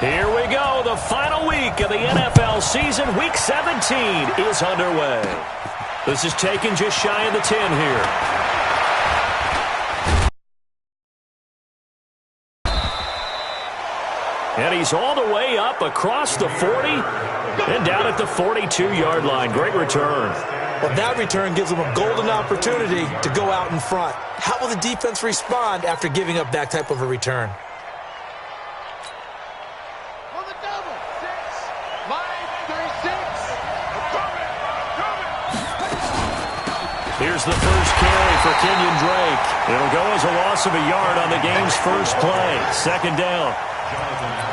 Here we go. The final week of the NFL season. Week 17 is underway. This is taken just shy of the 10 here. And he's all the way up across the 40 and down at the 42-yard line. Great return. Well, that return gives them a golden opportunity to go out in front. How will the defense respond after giving up that type of a return? Here's the first carry for Kenyon Drake. It'll go as a loss of a yard on the game's first play. Second down.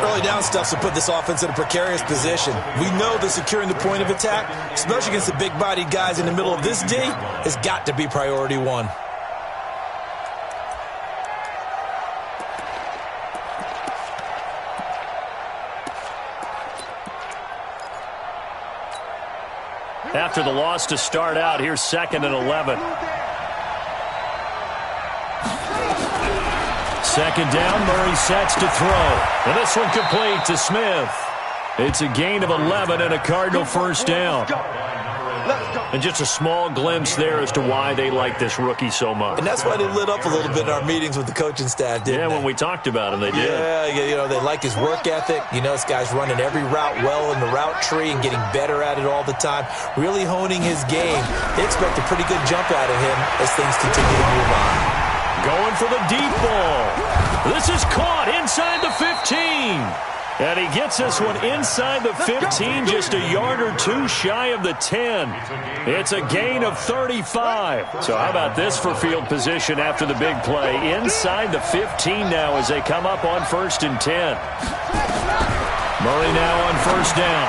Early down stuff to put this offense in a precarious position. We know that securing the point of attack, especially against the big-bodied guys in the middle of this D, has got to be priority one. After the loss to start out, here's 2nd and 11. Second down, Murray sets to throw. And this one complete to Smith. It's a gain of 11 and a Cardinal first down. And just a small glimpse there as to why they like this rookie so much. And that's why they lit up a little bit in our meetings with the coaching staff, didn't they? When we talked about him, they did. Yeah, they like his work ethic. This guy's running every route well in the route tree and getting better at it all the time, really honing his game. They expect a pretty good jump out of him as things continue to move on. Going for the deep ball. This is caught inside the 15. And he gets this one inside the 15, just a yard or two shy of the 10. It's a gain of 35. So how about this for field position after the big play? Inside the 15 now as they come up on 1st and 10. Murray now on first down.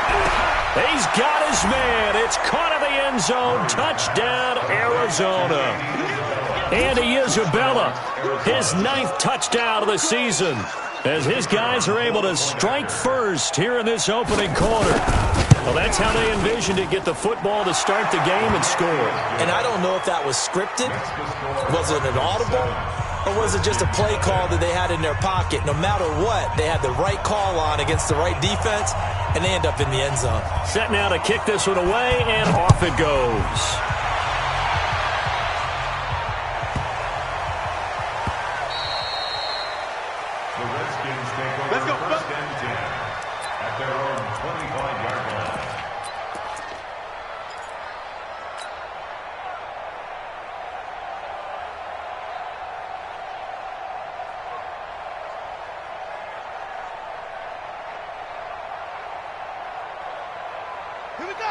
He's got his man. It's caught in the end zone. Touchdown, Arizona. Andy Isabella, his 9th touchdown of the season, as his guys are able to strike first here in this opening quarter. Well, that's how they envisioned it, get the football to start the game and score. And I don't know if that was scripted. Was it an audible? Or was it just a play call that they had in their pocket? No matter what, they had the right call on against the right defense, and they end up in the end zone. Set now to kick this one away, and off it goes.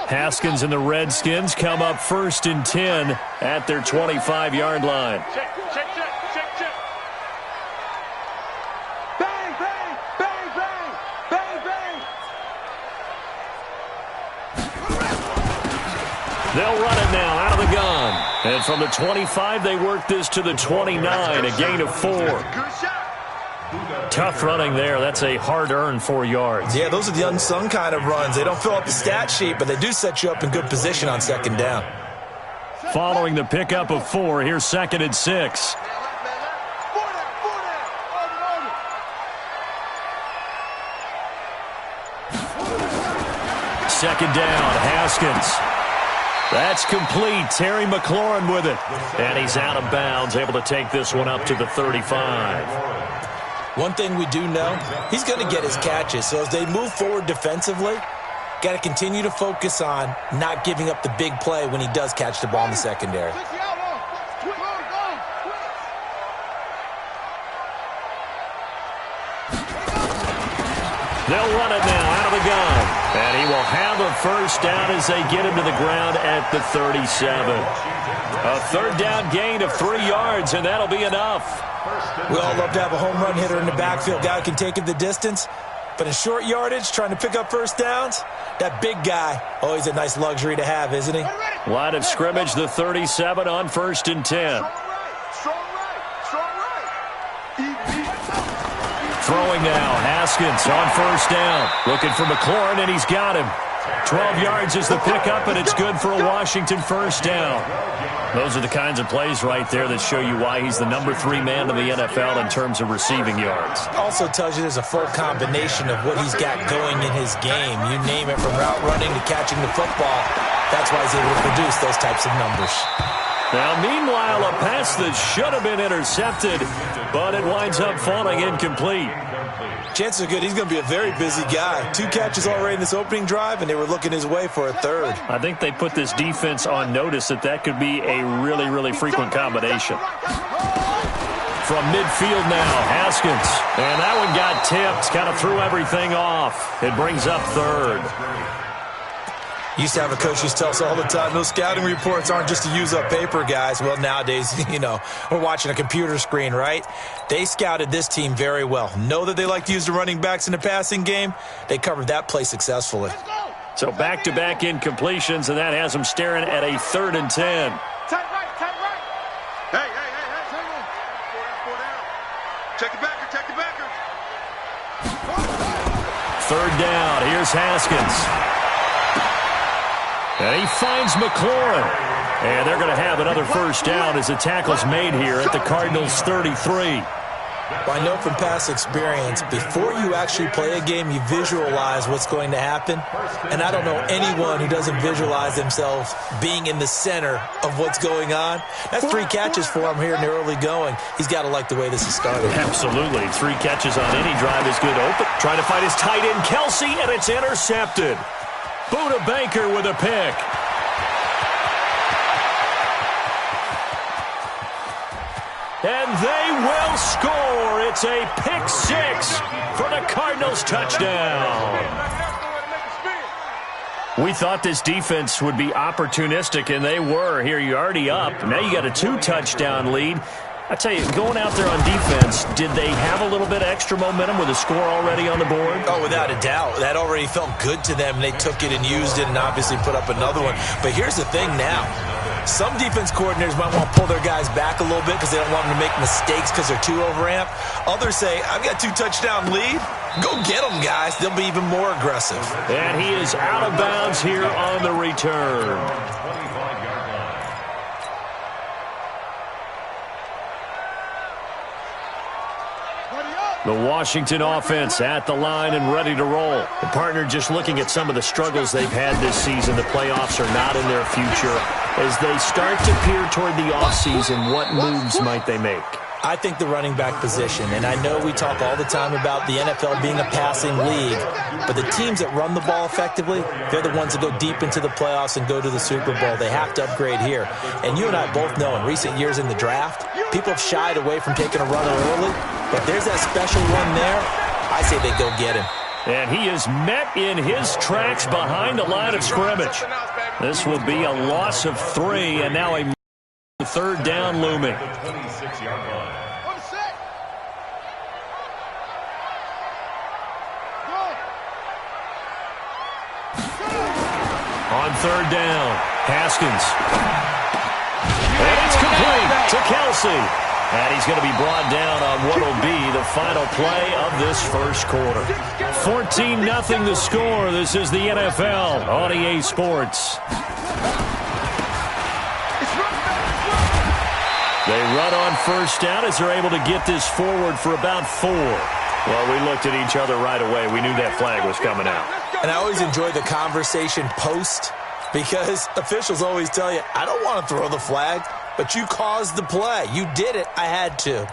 Haskins and the Redskins come up 1st and 10 at their 25-yard line. Check. Bang, bang, bang, bang, bang, bang. They'll run it now out of the gun. And from the 25, they work this to the 29, a gain of 4. Tough running there. That's a hard-earned 4 yards. Yeah, those are the unsung kind of runs. They don't fill up the stat sheet, but they do set you up in good position on 2nd down. Following the pickup of 4, here's 2nd and 6. Second down, Haskins. That's complete. Terry McLaurin with it. And he's out of bounds, able to take this one up to the 35. One thing we do know, he's going to get his catches. So as they move forward defensively, got to continue to focus on not giving up the big play when he does catch the ball in the secondary. They'll run it now out of the gun. And he will have a first down as they get him to the ground at the 37. A 3rd down gain of 3 yards, and that'll be enough. We all love to have a home run hitter in the backfield. Guy can take it the distance. But in short yardage, trying to pick up first downs, that big guy, always a nice luxury to have, isn't he? Line of scrimmage, the 37 on 1st and 10. Throwing now, Haskins on first down. Looking for McLaurin, and he's got him. 12 yards is the pickup, and it's good for a Washington first down. Those are the kinds of plays right there that show you why he's the #3 man in the NFL in terms of receiving yards. Also tells you there's a full combination of what he's got going in his game. You name it, from route running to catching the football. That's why he's able to produce those types of numbers. Now, meanwhile, a pass that should have been intercepted, but it winds up falling incomplete. Chances are good he's going to be a very busy guy. 2 catches already in this opening drive, and they were looking his way for a third. I think they put this defense on notice that could be a really, really frequent combination. From midfield now, Haskins. And that one got tipped, kind of threw everything off. It brings up third. Used to have a coach who used to tell us all the time, those scouting reports aren't just to use up paper, guys. Well, nowadays, we're watching a computer screen, right? They scouted this team very well. Know that they like to use the running backs in the passing game. They covered that play successfully. So back-to-back incompletions, and that has them staring at a 3rd and 10. Tight right. Hey. Four down. Check the backer. 3rd down. Here's Haskins. And he finds McLaurin. And they're going to have another first down as the tackle's made here at the Cardinals' 33. Well, I know from past experience, before you actually play a game, you visualize what's going to happen. And I don't know anyone who doesn't visualize themselves being in the center of what's going on. That's 3 catches for him here in the early going. He's got to like the way this has started. Absolutely. 3 catches on any drive is good. Open. Trying to find his tight end, Kelsey, and it's intercepted. Buda Baker with a pick. And they will score. It's a pick 6 for the Cardinals touchdown. We thought this defense would be opportunistic, and they were. Here, you're already up. Now you got a 2-touchdown lead. I tell you, going out there on defense, did they have a little bit of extra momentum with a score already on the board? Oh, without a doubt. That already felt good to them. They took it and used it and obviously put up another one. But here's the thing now. Some defense coordinators might want to pull their guys back a little bit because they don't want them to make mistakes because they're too overamped. Others say, I've got 2-touchdown lead. Go get them, guys. They'll be even more aggressive. And he is out of bounds here on the return. The Washington offense at the line and ready to roll. The partner just looking at some of the struggles they've had this season. The playoffs are not in their future. As they start to peer toward the offseason, what moves might they make? I think the running back position, and I know we talk all the time about the NFL being a passing league, but the teams that run the ball effectively, they're the ones that go deep into the playoffs and go to the Super Bowl. They have to upgrade here. And you and I both know in recent years in the draft, people have shied away from taking a runner early, but there's that special one there. I say they go get him. And he is met in his tracks behind the line of scrimmage. This will be a loss of 3, and now a 3rd down looming. On 3rd down, Haskins. And it's complete to Kelsey. And he's going to be brought down on what will be the final play of this first quarter. 14-0 the score. This is the NFL on EA Sports. They run on first down as they're able to get this forward for about 4. Well, we looked at each other right away. We knew that flag was coming out. And I always enjoy the conversation post because officials always tell you, I don't want to throw the flag, but you caused the play. You did it. I had to.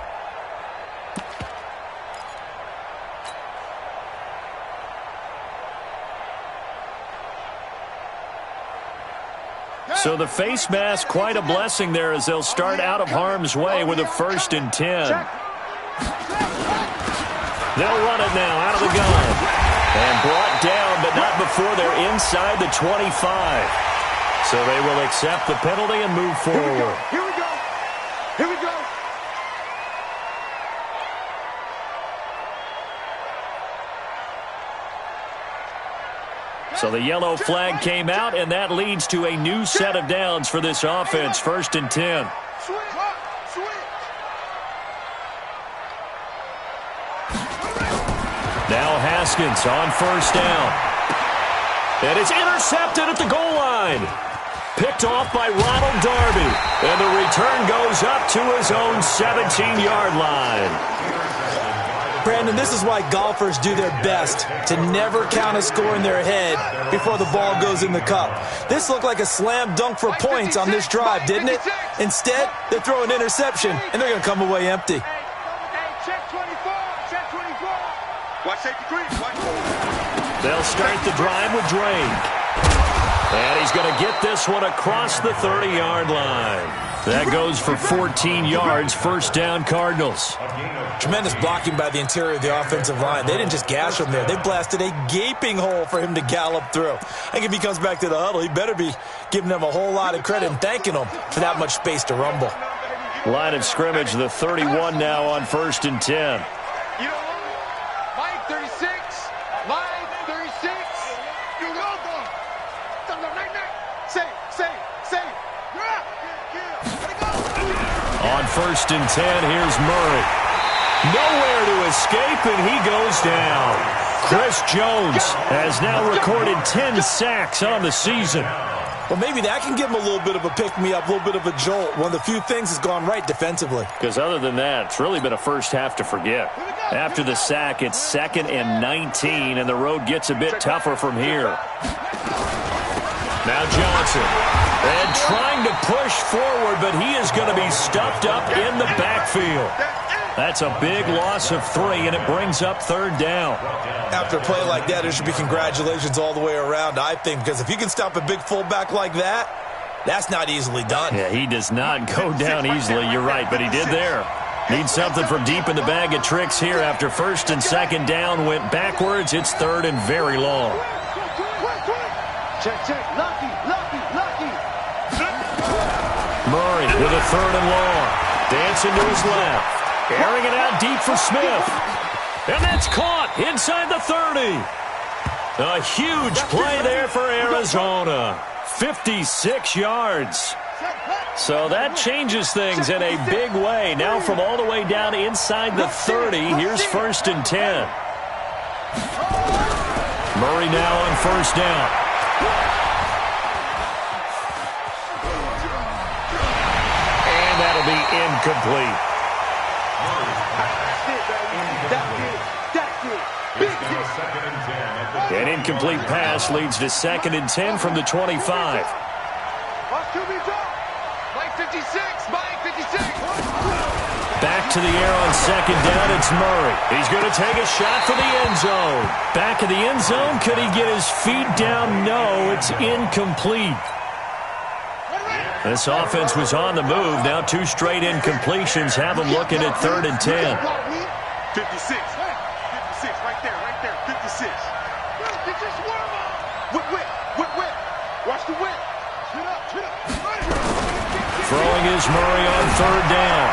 So the face mask, quite a blessing there as they'll start out of harm's way with a 1st and 10. They'll run it now out of the gun. And brought down, but not before they're inside the 25. So they will accept the penalty and move forward. Here we go. So the yellow flag came out, and that leads to a new set of downs for this offense. 1st and 10. Now Haskins on 1st down. And it's intercepted at the goal line. Picked off by Ronald Darby. And the return goes up to his own 17-yard line. Brandon, this is why golfers do their best to never count a score in their head before the ball goes in the cup. This looked like a slam dunk for points on this drive, didn't it? Instead, they throw an interception, and they're going to come away empty. Check 24. Check 24. Watch safety green. They'll start the drive with Drake. And he's going to get this one across the 30-yard line. That goes for 14 yards, first down Cardinals. Tremendous blocking by the interior of the offensive line. They didn't just gash him there. They blasted a gaping hole for him to gallop through. I think if he comes back to the huddle, he better be giving them a whole lot of credit and thanking them for that much space to rumble. Line of scrimmage, the 31 now on 1st and 10. You know what? Mike 36. Mike 36. You know that. Say. On 1st and 10, here's Murray. Nowhere to escape, and he goes down. Chris Jones has now recorded 10 sacks on the season. Well, maybe that can give him a little bit of a pick-me-up, a little bit of a jolt. One of the few things has gone right defensively. Because other than that, it's really been a first half to forget. After the sack, it's 2nd and 19, and the road gets a bit tougher from here. Now Johnson. And trying to push forward, but he is going to be stuffed up in the backfield. That's a big loss of 3, and it brings up 3rd down. After a play like that, there should be congratulations all the way around, I think, because if you can stop a big fullback like that, that's not easily done. Yeah, he does not go down easily, you're right, but he did there. Needs something from deep in the bag of tricks here after 1st and 2nd down went backwards. It's 3rd and very long. Check. Lucky. Murray with a 3rd and long. Dancing to his left. Airing it out deep for Smith. And that's caught inside the 30. A huge play there for Arizona. 56 yards. So that changes things in a big way. Now from all the way down inside the 30, here's 1st and 10. Murray now on 1st down. That'll be incomplete. An incomplete pass leads to 2nd and 10 from the 25. Back to the air on 2nd down, it's Murray. He's going to take a shot for the end zone. Back of the end zone, could he get his feet down? No, it's incomplete. This offense was on the move. Now 2 straight incompletions have them looking at 3rd and 10. 56, right there, 56. Whip. Watch the whip. Throwing is Murray on 3rd down.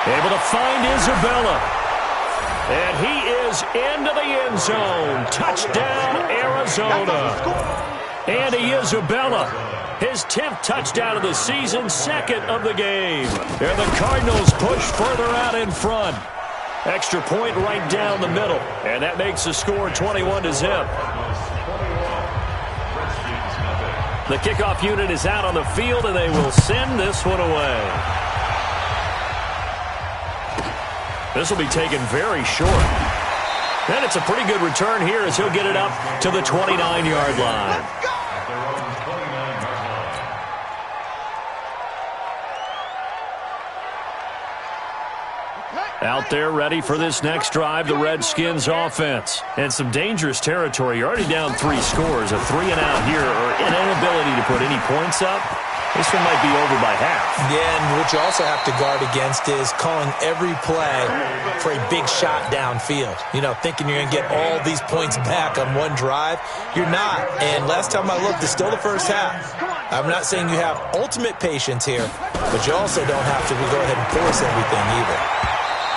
Able to find Isabella. And he is into the end zone. Touchdown, Arizona. Andy Isabella. His 10th touchdown of the season, 2nd of the game. And the Cardinals push further out in front. Extra point right down the middle. And that makes the score 21-0. The kickoff unit is out on the field, and they will send this one away. This will be taken very short. And it's a pretty good return here as he'll get it up to the 29-yard line. Out there ready for this next drive, the Redskins offense. And some dangerous territory. You're already down 3 scores. A 3-and-out here or an inability to put any points up. This one might be over by half. Yeah, and what you also have to guard against is calling every play for a big shot downfield. You know, thinking you're going to get all these points back on one drive. You're not. And last time I looked, it's still the first half. I'm not saying you have ultimate patience here, but you also don't have to go ahead and force everything either.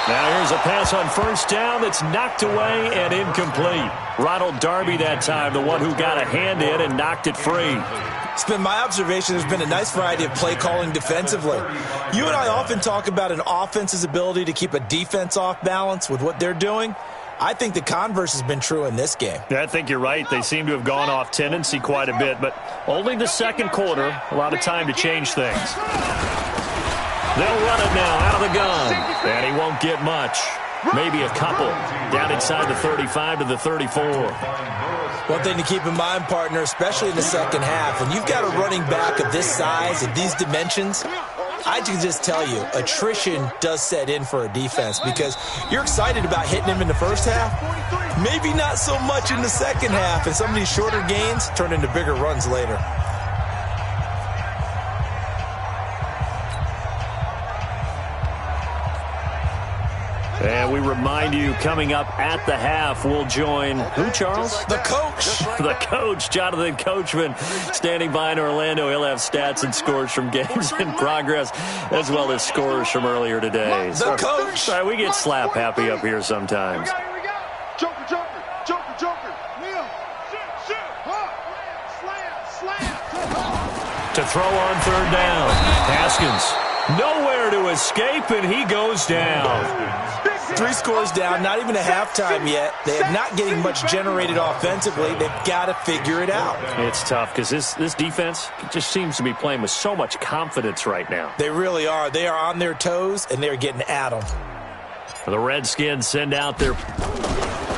Now here's a pass on 1st down that's knocked away and incomplete. Ronald Darby that time, the one who got a hand in and knocked it free. It's been my observation there's been a nice variety of play calling defensively. You and I often talk about an offense's ability to keep a defense off balance with what they're doing. I think the converse has been true in this game. Yeah, I think you're right. They seem to have gone off tendency quite a bit, but only the second quarter, a lot of time to change things. They'll run it now out of the gun, and he won't get much. Maybe a couple down inside the 35 to the 34. One thing to keep in mind, partner, especially in the second half, when you've got a running back of this size, of these dimensions, I can just tell you, attrition does set in for a defense because you're excited about hitting him in the first half, maybe not so much in the second half, and some of these shorter gains turn into bigger runs later. And we remind you, coming up at the half, we'll join who, Charles? The coach. The coach, Jonathan Coachman, standing by in Orlando. He'll have stats and scores from games in progress, as well as scores from earlier today. The coach. Sorry, we get slap happy up here sometimes. Here we go. Joker, joker, joker, joker. Kneel. Shoot. Slam. To throw on third down. Haskins, nowhere to escape, and he goes down. 3 scores down, not even a halftime yet. They are not getting much generated offensively. They've got to figure it out. It's tough because this defense just seems to be playing with so much confidence right now. They really are. They are on their toes, and they're getting at them. The Redskins send out their...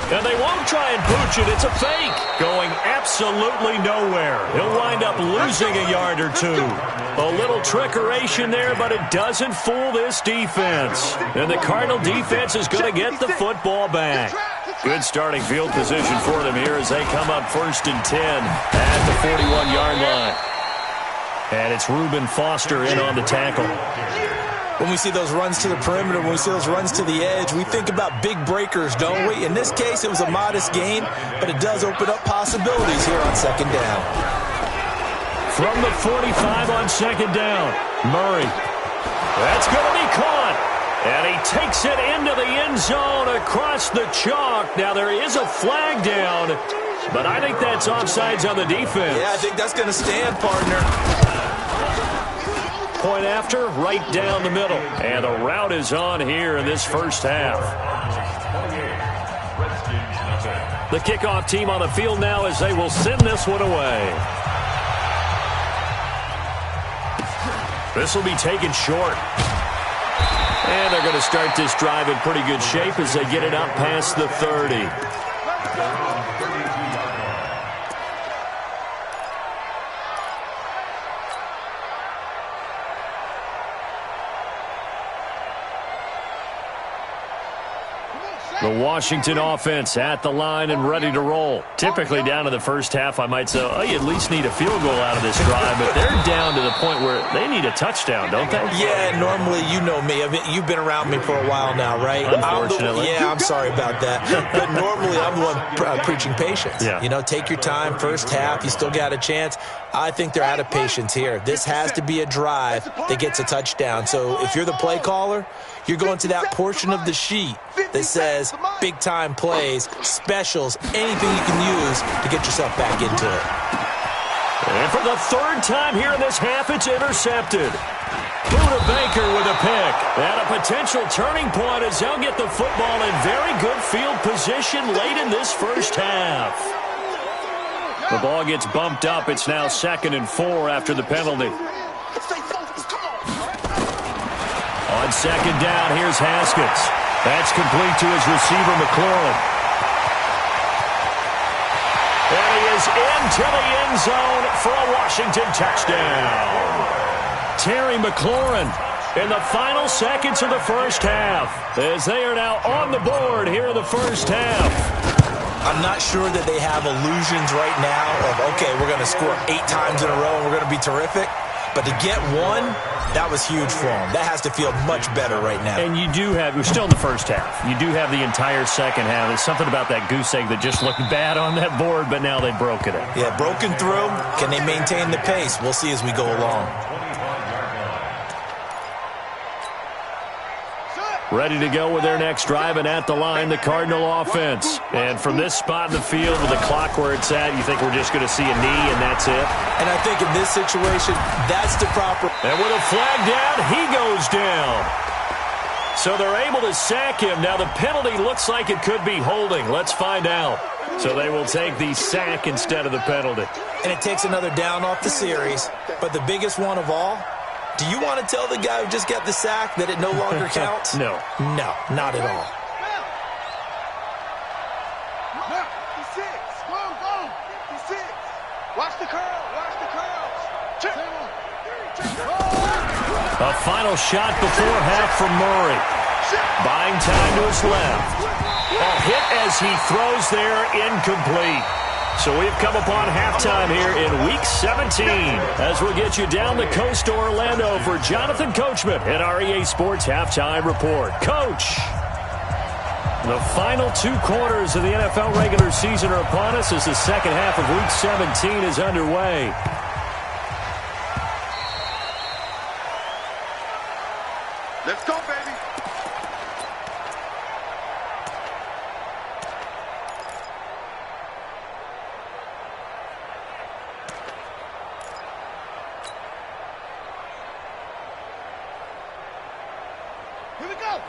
And they won't try and pooch it. It's a fake. Going absolutely nowhere. He'll wind up losing a yard or two. A little trickeration there, but it doesn't fool this defense. And the Cardinal defense is going to get the football back. Good starting field position for them here as they come up 1st and 10 at the 41-yard line. And it's Reuben Foster in on the tackle. When we see those runs to the perimeter, when we see those runs to the edge, we think about big breakers, don't we? In this case, it was a modest gain, but it does open up possibilities here on second down. From the 45 on second down, Murray. That's going to be caught. And he takes it into the end zone across the chalk. Now, there is a flag down, but I think that's offsides on the defense. Yeah, I think that's going to stand, partner. Point after, right down the middle. And the route is on here in this first half. The kickoff team on the field now as they will send this one away. This will be taken short. And they're going to start this drive in pretty good shape as they get it up past the 30. The Washington offense at the line and ready to roll. Typically down to the first half, I might say, oh, you at least need a field goal out of this drive, but they're down to the point where they need a touchdown, don't they? Yeah, normally, you know me. I mean, you've been around me for a while now, right? Unfortunately. I'm sorry about that. But normally, I'm the one preaching patience. Yeah. You know, take your time. First half, you still got a chance. I think they're out of patience here. This has to be a drive that gets a touchdown. So if you're the play caller, you're going to that portion of the sheet that says big-time plays, specials, anything you can use to get yourself back into it. And for the third time here in this half, it's intercepted. Buda Baker with a pick. And a potential turning point as they'll get the football in very good field position late in this first half. The ball gets bumped up. It's now 2nd and 4 after the penalty. On second down, here's Haskins. That's complete to his receiver, McLaurin. And he is into the end zone for a Washington touchdown. Terry McLaurin in the final seconds of the first half as they are now on the board here in the first half. I'm not sure that they have illusions right now of, okay, we're going to score 8 times in a row and we're going to be terrific. But to get one, that was huge for them. That has to feel much better right now. And you do have, we're still in the first half. You do have the entire second half. There's something about that goose egg that just looked bad on that board, but now they broke it up. Yeah, broken through. Can they maintain the pace? We'll see as we go along. Ready to go with their next drive, and at the line, the Cardinal offense. And from this spot in the field with the clock where it's at, you think we're just going to see a knee and that's it? And I think in this situation, that's the proper... And with a flag down, he goes down. So they're able to sack him. Now the penalty looks like it could be holding. Let's find out. So they will take the sack instead of the penalty. And it takes another down off the series. But the biggest one of all, do you want to tell the guy who just got the sack that it no longer counts? No. No, not at all. Watch the curl. Watch the curls. A final shot before half from Murray. Buying time to his left. A hit as he throws there, incomplete. So we've come upon halftime here in Week 17 as we'll get you down the coast to Orlando for Jonathan Coachman at our EA Sports Halftime Report. Coach, the final 2 quarters of the NFL regular season are upon us as the second half of Week 17 is underway. Let's go, baby.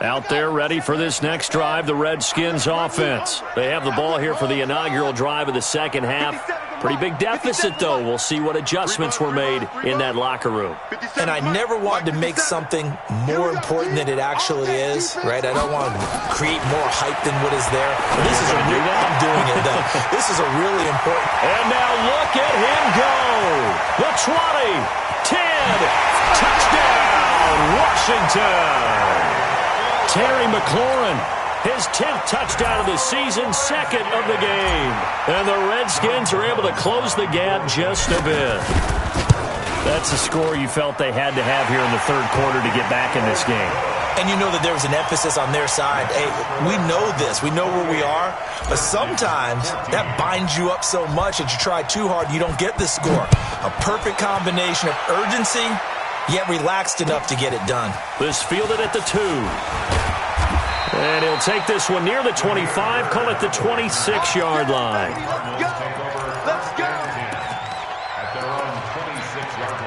Out there ready for this next drive, the Redskins offense. They have the ball here for the inaugural drive of the second half. Pretty big deficit, though. We'll see what adjustments were made in that locker room. And I never wanted to make something more important than it actually is, right? I don't want to create more hype than what is there. But this is I'm doing it, though. This is a really important. And now look at him go. The 20, 10, touchdown, Washington. Terry McLaurin, his 10th touchdown of the season, second of the game. And the Redskins are able to close the gap just a bit. That's a score you felt they had to have here in the third quarter to get back in this game. And you know that there was an emphasis on their side. Hey, we know this. We know where we are. But sometimes that binds you up so much that you try too hard, you don't get the score. A perfect combination of urgency, yet relaxed enough to get it done. This fielded at the 2. And he'll take this one near the 25, call it the 26-yard line. Let's go. At their own 26-yard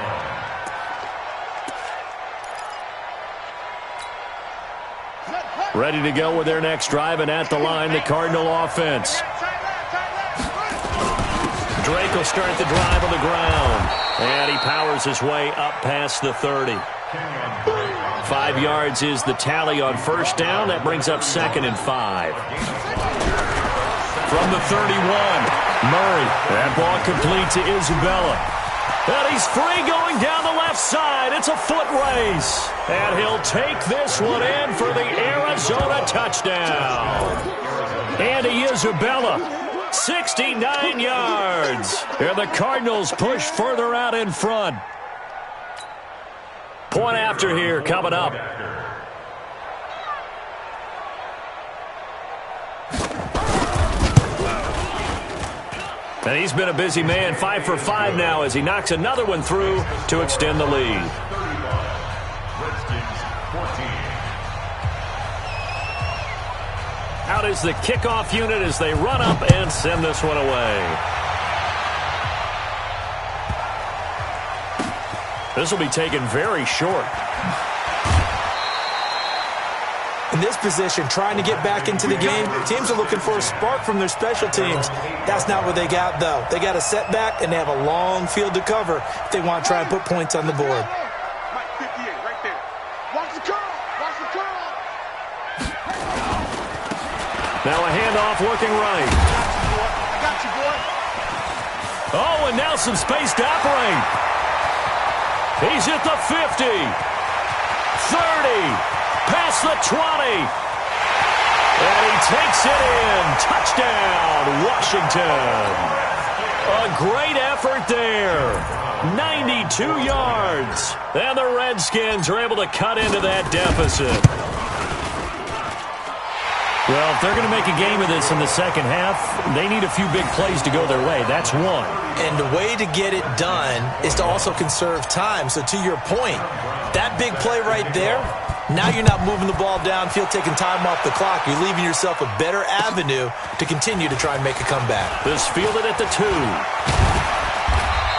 line. Ready to go with their next drive, and at the line, the Cardinal offense. Drake will start the drive on the ground. And he powers his way up past the 30. 5 yards is the tally on first down. That brings up 2nd and 5. From the 31, Murray. That ball complete to Isabella. And he's free going down the left side. It's a foot race. And he'll take this one in for the Arizona touchdown. Andy Isabella, 69 yards. And the Cardinals push further out in front. Point after here coming up. And he's been a busy man, 5 for 5 now as he knocks another one through to extend the lead. Out is the kickoff unit as they run up and send this one away. This will be taken very short. In this position, trying to get back into the game, teams are looking for a spark from their special teams. That's not what they got, though. They got a setback, and they have a long field to cover if they want to try and put points on the board. Mike 58, right there. Watch the curl. Watch the curl. Now a handoff looking right. I got you, boy. Oh, and now some space to operate. He's at the 50, 30, past the 20. And he takes it in. Touchdown, Washington. A great effort there. 92 yards. And the Redskins are able to cut into that deficit. Well, if they're going to make a game of this in the second half, they need a few big plays to go their way. That's one. And the way to get it done is to also conserve time. So to your point, that big play right there, now you're not moving the ball downfield, taking time off the clock. You're leaving yourself a better avenue to continue to try and make a comeback. This fielded at the 2.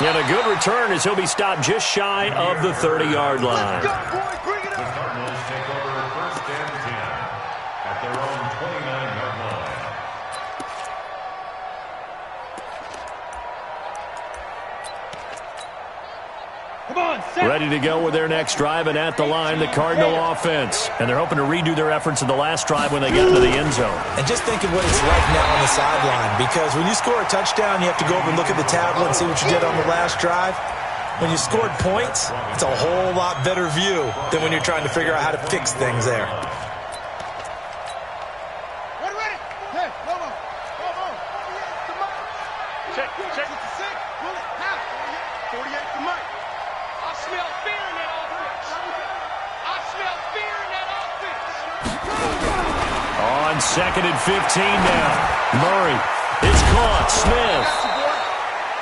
And a good return as he'll be stopped just shy of the 30-yard line. Go, boy. Bring it The up. Cardinals take over 1st and their own 29-yard line. Ready to go with their next drive, and at the line, the Cardinal offense. And they're hoping to redo their efforts in the last drive when they got into the end zone. And just think of what it's like now on the sideline, because when you score a touchdown, you have to go over and look at the tablet and see what you did on the last drive. When you scored points, it's a whole lot better view than when you're trying to figure out how to fix things there. Check. 48 to Mike. I smell fear in that offense. I smell fear in that offense. On 2nd and 15 now. Murray. It's caught. Smith.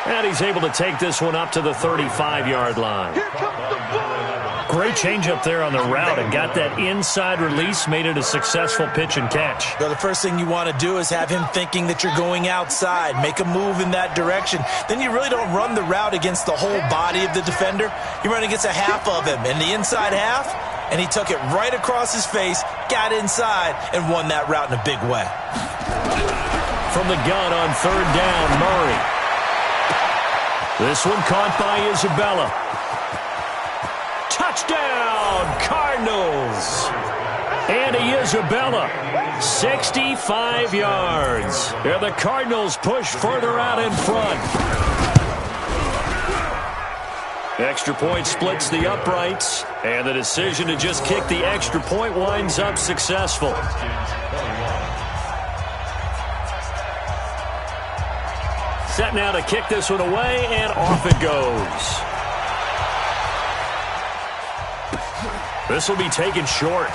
And he's able to take this one up to the 35-yard line. Here comes the ball. Great change up there on the route and got that inside release, made it a successful pitch and catch. So the first thing you want to do is have him thinking that you're going outside, make a move in that direction. Then you really don't run the route against the whole body of the defender. You run against a half of him in the inside half, and he took it right across his face, got inside, and won that route in a big way. From the gun on 3rd down, Murray. This one caught by Isabella. Touchdown, Cardinals. Andy Isabella, 65 yards. Here the Cardinals push further out in front. Extra point splits the uprights, and the decision to just kick the extra point winds up successful. Set now to kick this one away, and off it goes. This will be taken short.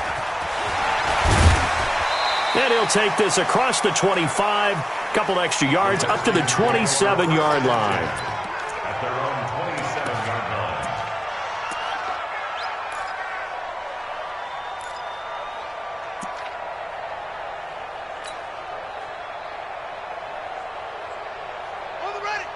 And he'll take this across the 25, couple extra yards, up to the 27-yard line. At their own 27-yard line.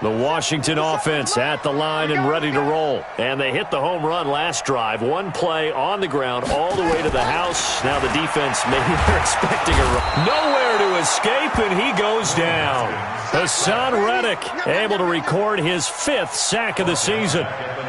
The Washington offense at the line and ready to roll. And they hit the home run last drive. One play on the ground all the way to the house. Now the defense, maybe they're expecting a run. Nowhere to escape, and he goes down. Hassan Reddick able to record his 5th sack of the season.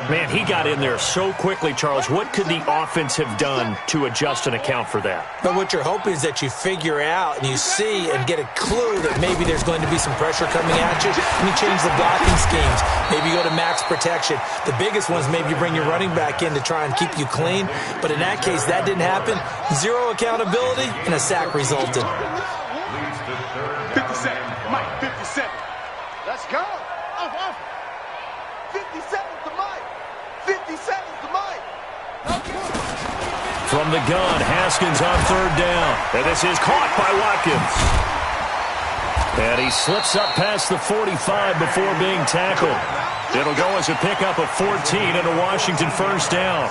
Man, he got in there so quickly, Charles. What could the offense have done to adjust and account for that? But what you're hoping is that you figure out and you see and get a clue that maybe there's going to be some pressure coming at you, and you change the blocking schemes. Maybe you go to max protection. The biggest ones, maybe you bring your running back in to try and keep you clean. But in that case, that didn't happen. 0 accountability, and a sack resulted. 57. Mike, 57. Let's go. 57 to Mike. 57 to Mike. From the gun, Haskins on 3rd down. And this is caught by Watkins. And he slips up past the 45 before being tackled. It'll go as a pickup of 14 and a Washington 1st down.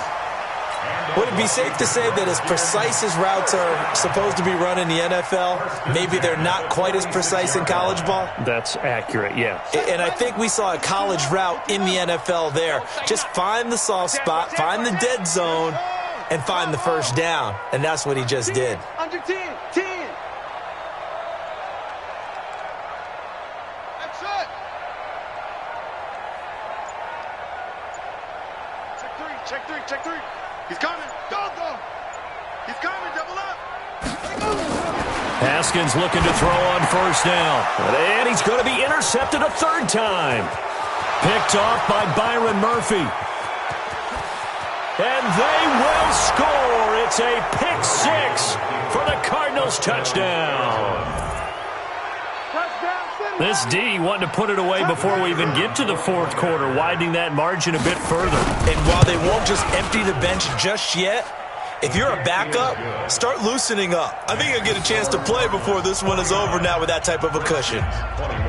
Would it be safe to say that as precise as routes are supposed to be run in the NFL, maybe they're not quite as precise in college ball? That's accurate, yeah. And I think we saw a college route in the NFL there. Just find the soft spot, find the dead zone, and find the 1st down. And that's what he just did. Under 10. 10. That's it. Check 3. He's coming. Go. He's coming. Double up. Haskins looking to throw on 1st down. And he's going to be intercepted a 3rd time. Picked off by Byron Murphy. And they will score. It's a pick 6 for the Cardinals touchdown. This D wanting to put it away before we even get to the 4th quarter, widening that margin a bit further. And while they won't just empty the bench just yet, if you're a backup, start loosening up. I think you'll get a chance to play before this one is over now with that type of a cushion.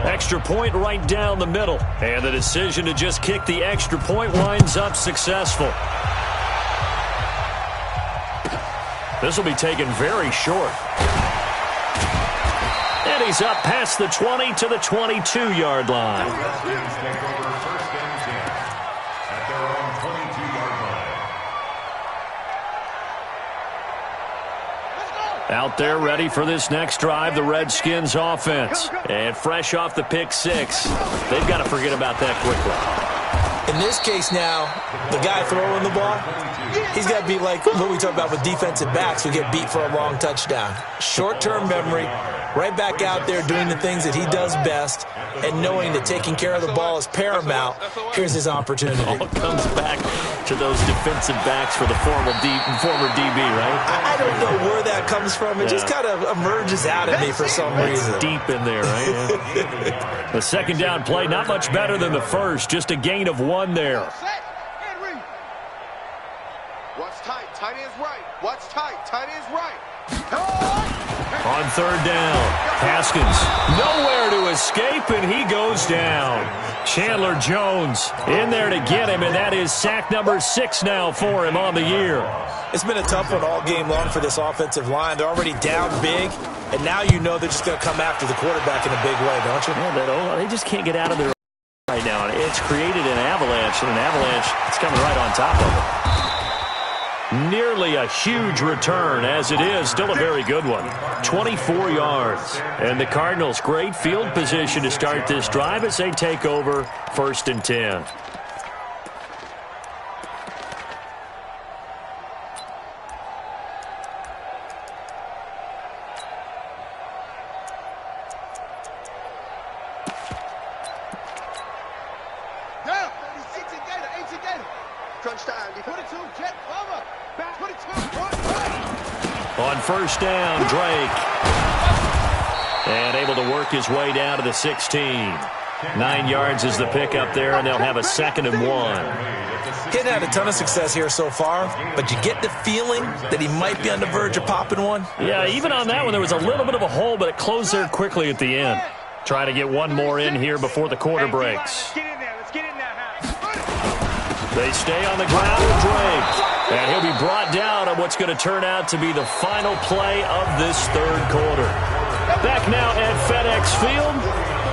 Extra point right down the middle. And the decision to just kick the extra point winds up successful. This will be taken very short. And he's up past the 20 to the 22-yard line. Out there ready for this next drive, the Redskins offense. And fresh off the pick six, they've got to forget about that quickly. In this case now, the guy throwing the ball, he's got to be like what we talk about with defensive backs who get beat for a long touchdown. Short-term memory, right back out there doing the things that he does best, and knowing that taking care of the ball is paramount. Here's his opportunity. It all comes back to those defensive backs for the former DB, right? I don't know where that comes from. It just kind of emerges out of me for some reason. Deep in there, right? Yeah. The second down play, not much better than the first. Just a gain of 1 there. What's tight? Tight is right. What's tight? Tight is right. On third down, Haskins nowhere to escape, and he goes down. Chandler Jones in there to get him, and that is sack number 6 now for him on the year. It's been a tough one all game long for this offensive line. They're already down big, and now you know they're just going to come after the quarterback in a big way, don't you? Yeah, they just can't get out of there right now. It's created an avalanche, and an avalanche is coming right on top of it. Nearly a huge return, as it is. Still a very good one. 24 yards. And the Cardinals, great field position to start this drive as they take over 1st and 10. On first down, Drake. And able to work his way down to the 16. 9 yards is the pickup there, and they'll have a 2nd and 1. He's had a ton of success here so far, but you get the feeling that he might be on the verge of popping one. Yeah, even on that one, there was a little bit of a hole, but it closed there quickly at the end. Trying to get one more in here before the quarter breaks. They stay on the ground with Drake. And he'll be brought down on what's going to turn out to be the final play of this third quarter. Back now at FedEx Field.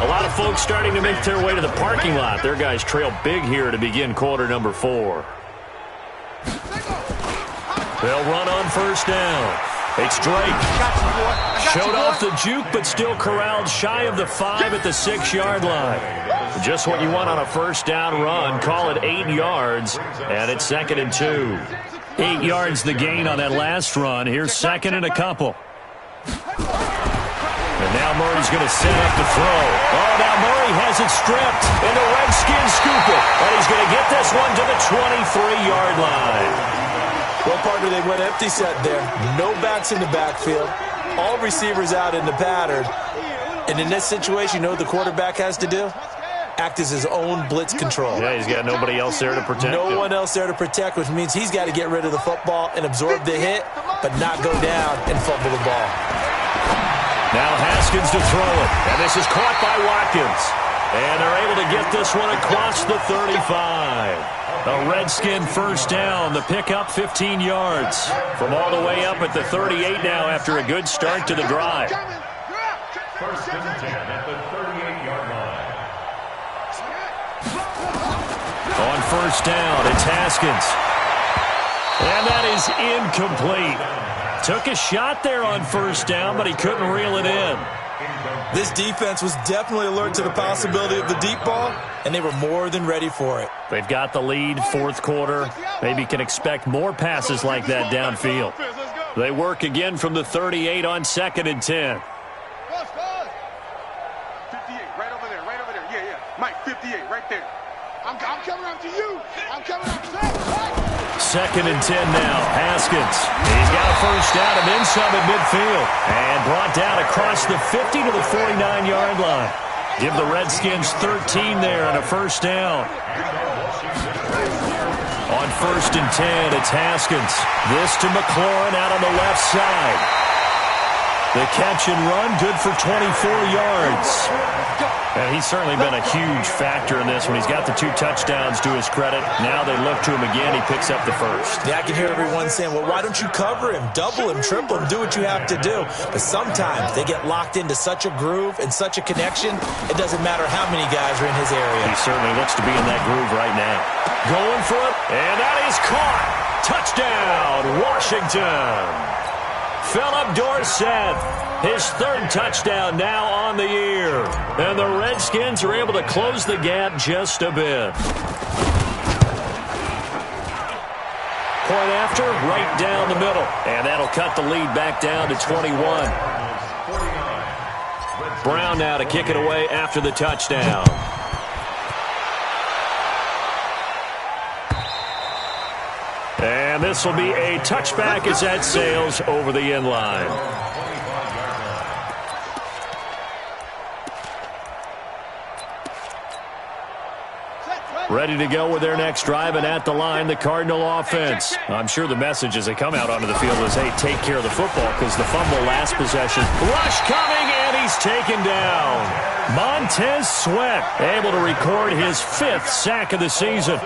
A lot of folks starting to make their way to the parking lot. Their guys trail big here to begin quarter number 4. They'll run on first down. It's Drake. Showed off the juke, but still corralled shy of the 5 at the 6-yard line. Just what you want on a first down run. Call it 8 yards, and it's 2nd and 2. 8 yards the gain on that last run. Here's 2nd and a couple. And now Murray's going to set up the throw. Oh, now Murray has it stripped, and the Redskins scoop it. And he's going to get this one to the 23-yard line. Well, partner, they went empty set there. No backs in the backfield. All receivers out in the pattern. And in this situation, you know what the quarterback has to do? Act as his own blitz control. Yeah, he's got nobody else there to protect him. No one else there to protect, which means he's got to get rid of the football and absorb the hit, but not go down and fumble the ball. Now Haskins to throw it. And this is caught by Watkins. And they're able to get this one across the 35. A Redskin first down. The pickup 15 yards. From all the way up at the 38 now after a good start to the drive. 1st and 10 at the 38-yard line. On first down, it's Haskins. And that is incomplete. Took a shot there on first down, but he couldn't reel it in. This defense was definitely alert to the possibility of the deep ball, and they were more than ready for it. They've got the lead, fourth quarter. Maybe can expect more passes like that downfield. They work again from the 38 on 2nd and 10. 58, right over there, right over there. Yeah, yeah. Mike, 58, right there. I'm coming up to you. I'm coming up to you. 2nd and 10 now. Haskins. He's got a first down and then some at midfield. And brought down across the 50 to the 49-yard line. Give the Redskins 13 there and a first down. On 1st and 10, it's Haskins. This to McLaurin out on the left side. The catch and run, good for 24 yards. And he's certainly been a huge factor in this one. He's got the 2 touchdowns to his credit. Now they look to him again. He picks up the first. Yeah, I can hear everyone saying, well, why don't you cover him, double him, triple him, do what you have to do. But sometimes they get locked into such a groove and such a connection, it doesn't matter how many guys are in his area. He certainly looks to be in that groove right now. Going for it, and that is caught. Touchdown, Washington. Philip Dorsett, his third touchdown now on the year. And the Redskins are able to close the gap just a bit. Point after, right down the middle. And that'll cut the lead back down to 21. Brown now to kick it away after the touchdown. And this will be a touchback as that sails over the end line. Ready to go with their next drive, and at the line, the Cardinal offense. I'm sure the message as they come out onto the field is, hey, take care of the football, because the fumble last possession. Rush coming, and he's taken down. Montez Sweat able to record his 5th sack of the season.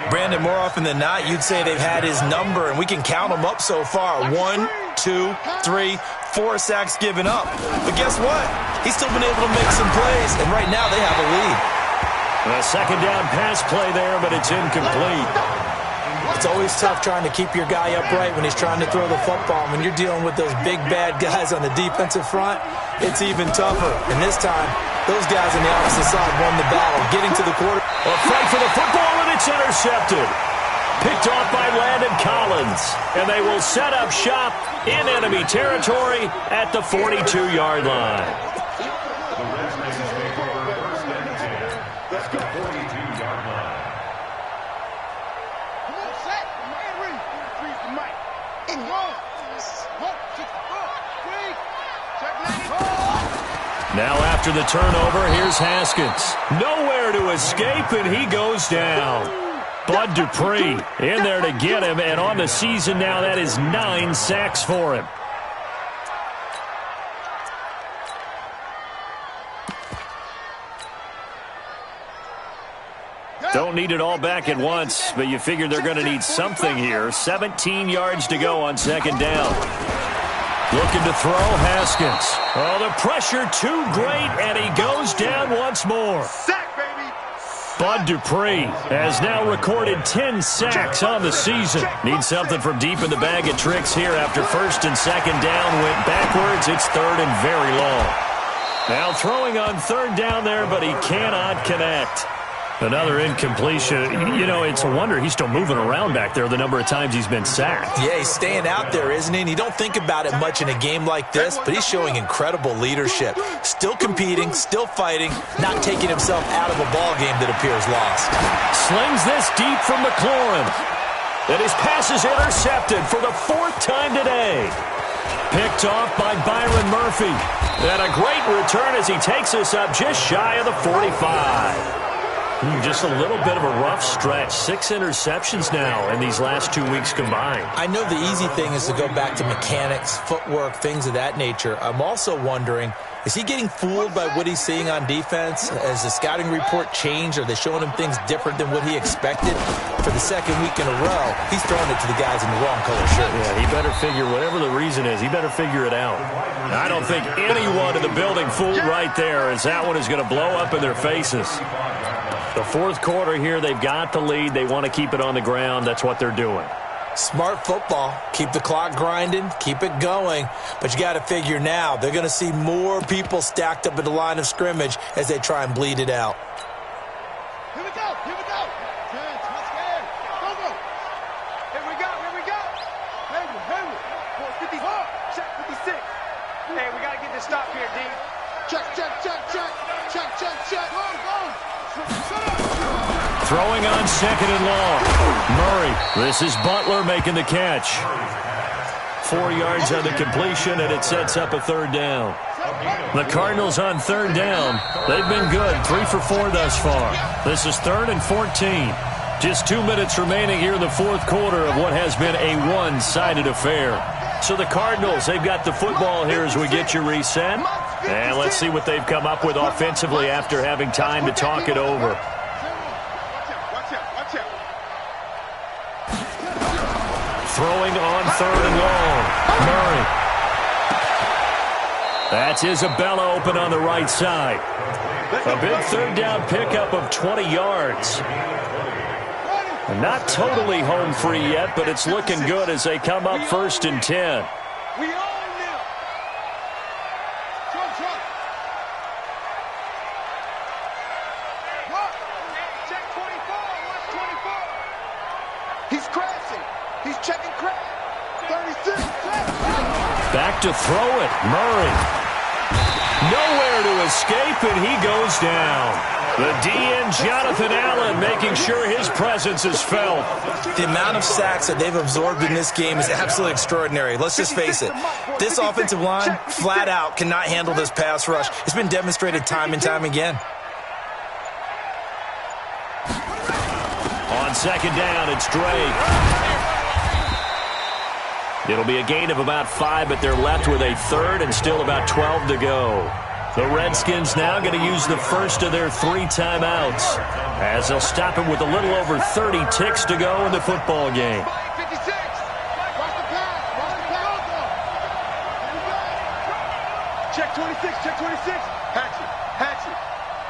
Brandon, more often than not, you'd say they've had his number, and we can count them up so far. 1, 2, 3, 4 sacks given up. But guess what? He's still been able to make some plays, and right now they have a lead. A second down pass play there, but it's incomplete. It's always tough trying to keep your guy upright when he's trying to throw the football. When you're dealing with those big, bad guys on the defensive front, it's even tougher. And this time, those guys on the opposite side won the battle, getting to the quarter. A fight for the football, and it's intercepted. Picked off by Landon Collins. And they will set up shop in enemy territory at the 42-yard line. Now after the turnover, here's Haskins. Nowhere to escape, and he goes down. Bud Dupree in there to get him, and on the season now, that is 9 sacks for him. Don't need it all back at once, but you figure they're going to need something here. 17 yards to go on second down. Looking to throw, Haskins. Oh, the pressure too great, and he goes down once more. Sack, baby. Bud Dupree has now recorded 10 sacks on the season. Needs something from deep in the bag of tricks here after first and second down went backwards. It's third and very long. Now throwing on third down there, but he cannot connect. Another incompletion. You know, it's a wonder he's still moving around back there the number of times he's been sacked. Yeah, he's staying out there, isn't he? And you don't think about it much in a game like this, but he's showing incredible leadership. Still competing, still fighting, not taking himself out of a ball game that appears lost. Slings this deep from McLaurin. And his pass is intercepted for the 4th time today. Picked off by Byron Murphy. And a great return as he takes us up just shy of the 45. Just a little bit of a rough stretch. 6 interceptions now in these last 2 weeks combined. I know the easy thing is to go back to mechanics, footwork, things of that nature. I'm also wondering, is he getting fooled by what he's seeing on defense? Has the scouting report changed? Are they showing him things different than what he expected? For the second week in a row, he's throwing it to the guys in the wrong color shirt. Yeah, he better figure, whatever the reason is, he better figure it out. I don't think anyone in the building fooled right there, as that one is going to blow up in their faces. The 4th quarter here, they've got the lead. They want to keep it on the ground. That's what they're doing. Smart football. Keep the clock grinding. Keep it going. But you got to figure now, they're going to see more people stacked up at the line of scrimmage as they try and bleed it out. Here we go. Here we go. Let's go. Here we go. Here we go. Hayward. 454. Check 56. Hey, we got to get this stop here, D. Check. Go. Throwing on second and long. Murray. This is Butler making the catch. 4 yards on the completion, and it sets up a third down. The Cardinals on third down. They've been good. 3 for 4 thus far. This is 3rd and 14. Just 2 minutes remaining here in the 4th quarter of what has been a one-sided affair. So the Cardinals, they've got the football here as we get you reset. And let's see what they've come up with offensively after having time to talk it over. Watch out. Throwing on third and long. Murray. That's Isabella open on the right side. A big third down pickup of 20 yards. Not totally home free yet, but it's looking good as they come up 1st and 10. We all Check 24. Watch 24. He's crashing. He's checking crash. 36. Back to throw it. Murray. Nowhere to escape, and he goes down. The DN, Jonathan Allen, making sure his presence is felt. The amount of sacks that they've absorbed in this game is absolutely extraordinary. Let's just face it. This offensive line, flat out, cannot handle this pass rush. It's been demonstrated time and time again. On second down, it's Drake. It'll be a gain of about 5, but they're left with a third and still about 12 to go. The Redskins now going to use the first of their 3 timeouts as they'll stop him with a little over 30 ticks to go in the football game. Check 26, check 26. Hatchet.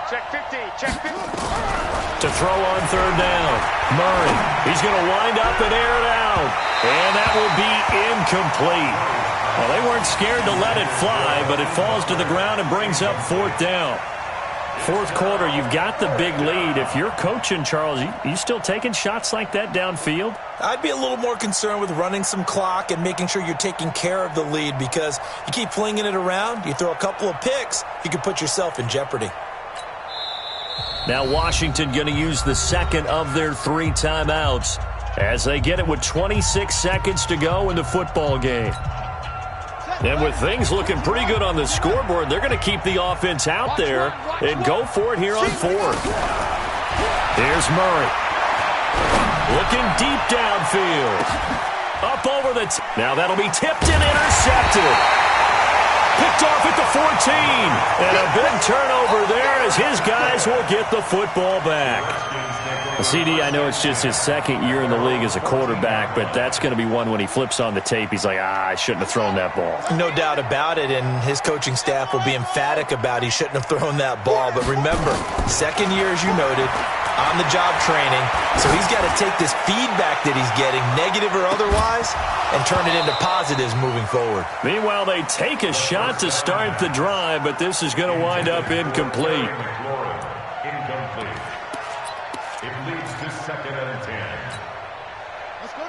Check 15, check 15. To throw on third down. Murray, he's going to wind up and air it out. And that will be incomplete. Well, they weren't scared to let it fly, but it falls to the ground and brings up fourth down. Fourth quarter, you've got the big lead. If you're coaching, Charles, you still taking shots like that downfield? I'd be a little more concerned with running some clock and making sure you're taking care of the lead, because you keep flinging it around, you throw a couple of picks, you can put yourself in jeopardy. Now Washington going to use the second of their 3 timeouts as they get it with 26 seconds to go in the football game. And with things looking pretty good on the scoreboard, they're going to keep the offense out there and go for it here on fourth. Here's Murray. Looking deep downfield. Up over the now that'll be tipped and intercepted. Picked off at the 14. And a big turnover there as his guys will get the football back. CD, I know it's just his second year in the league as a quarterback, but that's going to be one when he flips on the tape. He's like, I shouldn't have thrown that ball. No doubt about it, and his coaching staff will be emphatic about he shouldn't have thrown that ball. But remember, second year, as you noted, on-the-job training, so he's got to take this feedback that he's getting, negative or otherwise, and turn it into positives moving forward. Meanwhile, they take a shot to start the drive, but this is going to wind up incomplete.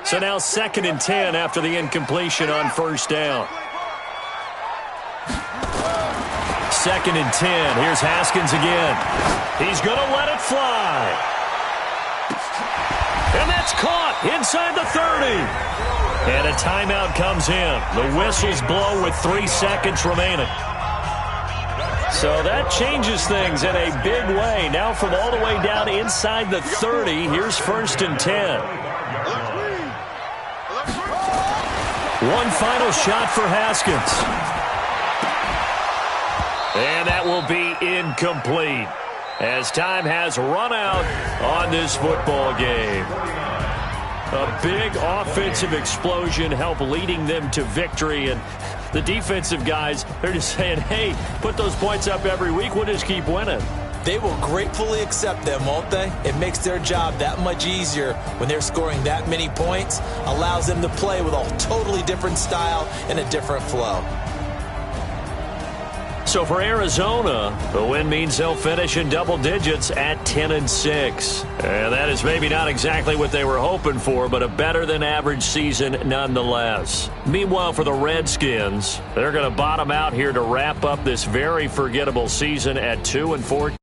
So now 2nd and 10 after the incompletion on first down. 2nd and 10. Here's Haskins again. He's going to let it fly. And that's caught inside the 30. And a timeout comes in. The whistles blow with 3 seconds remaining. So that changes things in a big way. Now from all the way down inside the 30, here's 1st and 10. One final shot for Haskins. And that will be incomplete as time has run out on this football game. A big offensive explosion helped leading them to victory, and the defensive guys, they're just saying, hey, put those points up every week, we'll just keep winning. They will gratefully accept them, won't they? It makes their job that much easier when they're scoring that many points, allows them to play with a totally different style and a different flow. So for Arizona, the win means they'll finish in double digits at 10-6. And that is maybe not exactly what they were hoping for, but a better than average season nonetheless. Meanwhile, for the Redskins, they're going to bottom out here to wrap up this very forgettable season at 2-4.